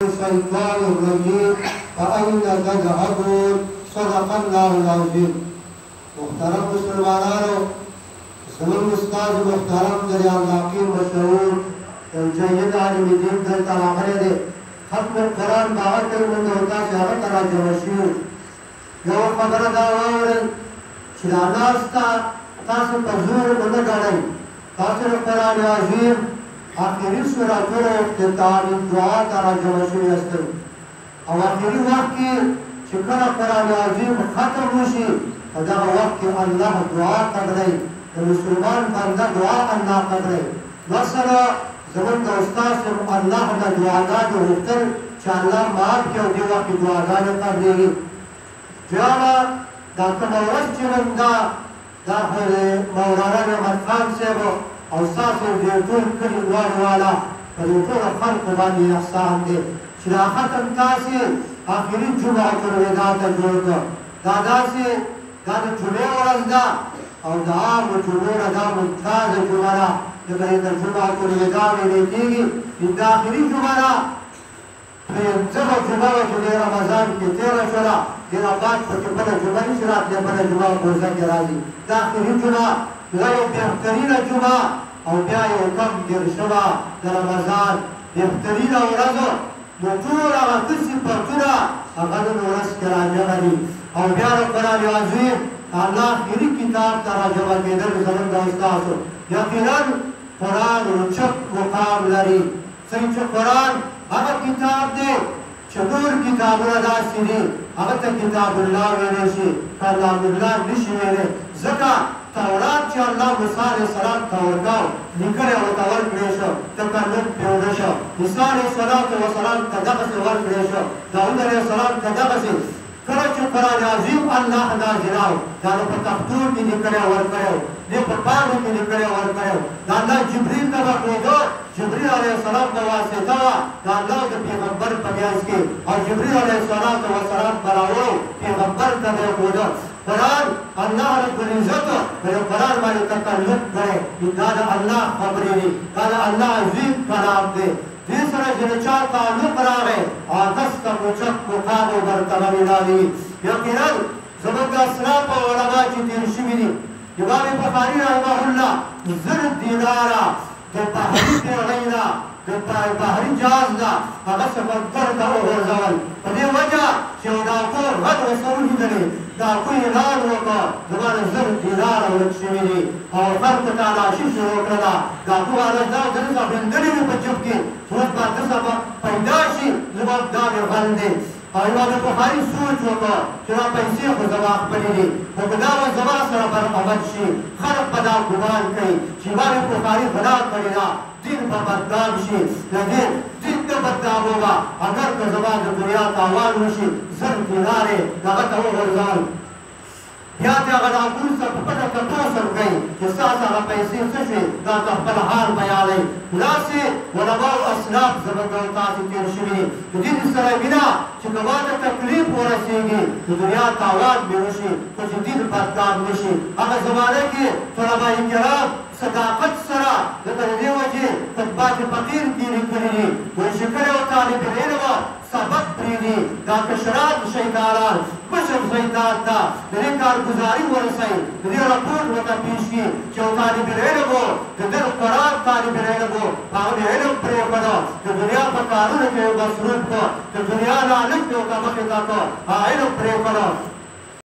الشيطان الرجيم فأين تذهبون صدق الله العظيم. محترم مسلمانانو، زمون استاد محترم دریا علاقی مشهور جید عالم دین دلته راغلی دی. ختم القرآن باور کوي موږ ورته چې هغه ته راجمع شو. یو خبره دا واورئ چې دا ناسته تاسو په زور ونه ګڼئ. تاسو د قرآن عظیم آخري سورتونو اختتامي دعا ته راجمع شوي یاستئ او آخري وخت کې چې کله قرآن عظیم ختم وشي په دغه وخت کې الله دعا قبلوي. د مسلمان بنده دعا الله قبلوي. مثلا زمونږ د استاد صاحب الله نه دعاګانې غوښتل چې الله معاف کړي او دې وخت کې دعاګانې قبلېږي. بیا به دا کومه ورځ چې موږ دا خو د مولانا نعمت خان صاحب او ستاسو دې ټول کلي والا په دې ټولو خلکو باندې احسان دی چې دا ختم تاسې آخري جمعة الوداع ته جوړ کړ. دا داسې دا د جمعې ورځ ده او د عامو جمعو نه دا ممتازه جمعه ده. لکه د جمعة الوداع ویلې کېږي د آخري جمعه ده. پنځمه جمعه وه چې د رمضان کې تېره شوله. دې نه بعد پکې بله جمعه نشي راتلی، بله جمعه روژه کې راځي. دا آخري جمعه دا یو بهترینه جمعه او بیا یو کم دېرشمه د رمضان بهترینه ورځ. نو ټول هغه ښه صفتونه هغه نن ورځ کې راجمع دي او بیا د قرآن عظیم الله آخري کتاب ته راجمع کېدل زموږ د استادو. یقینا قرآن اوچت مقام لري. څنګه چې قرآن هغه کتاب دی چې نور کتابونه داسې دي هغه ته کتاب الله ویلی شي، کلام الله نشي ویلی. ځکه تورات چې الله موسی علیه السلام ته ورکړ لیکلی ورته ورکړی شو، تکلف پرې ونه شو. عیسی علیه السلام ته دغسې ورکړی شو، داود علیه السلام ته دغسې. کله چې قرآن عظیم الله نازلاو دا نو په تختو کې لیکلی ورکړی و، دې په پاڼو کې لیکلی ورکړی و. د الله جبریل ته به ښودو، جبریل علیه السلام په واسطه وه د الله د پیغمبر په میانځ کې، او جبریل علیه السلام به راوړو پیغمبر ته به یې ښوده. قرآن الله رب العزت په یو قرآن باندې تکلف کړی. دا د الله خبرې دي، دا د الله عظیم کلام دی. دې سره چې د چا تعلق راغی عادس ته اوچت مقام او مرتبه میلاوي. یقینا زموږ د اسلاف او علما چې تېر شوي دي، امام بخاري رحمه الله 1000 دیناره د بحري پیغۍ نه د بحري جهاز نه هغه سمندر ته وغورځول. په دې وجه چې یو ډاکو غټ ورسره ولیدلې، ډاکو اعلان وکړ زما 1000 دیناره ورک شوي دي او خلکو ته تلاشي شروع کړله. ډاکو والا دا دلته بندلې وې په جب کې، اوس به دلته به پیدا شي، زما دا مې غل دی. او امام بخاري سوچ وکړ چې دا پیسې خو زما خپلې دي، خو که دا به زما سره برابر شي خلک به دا ګمان کوي چې امام بخاري غلا کړې ده، دین به بدنام شي. د دین ته بدنامو به اگر که زما د دنیا تاوان وشي 1000 دینارې هغه ته وغورځول. بیا دې هغه ډاکو سره په پټه تپوس کوي چې ستاسو هغه پیسې څه شوې، دا ته خپل حال بیانوي. داسې علماو اسلاف زموږ او تاسو تېر شوي دي. د دې سره مینه چې که ماته تکلیف ورسېږي د دنیا تاوان مې وشي خو چې دین بدنام نه شي. هغه زمانه کې طلبه کرام صداقت سره لکه د دې وجې خطبات فقیر کې لیکلي دي، وایي چې کله یو طالب علم سبق پرېږدي دا کشران شیطانان مشر شیطان ته د دې کارګزاري ورسوي، د دې رپورټ ورته پېښ کړي چې یو طالب علم و د ده قرآن طالب علم و هغه د علم پرېښوده، د دنیا په کارونو کې یې مصروف کړه، د دنیا لالچ مې ورته مخې ته کړه، هغه علم پرېښوده.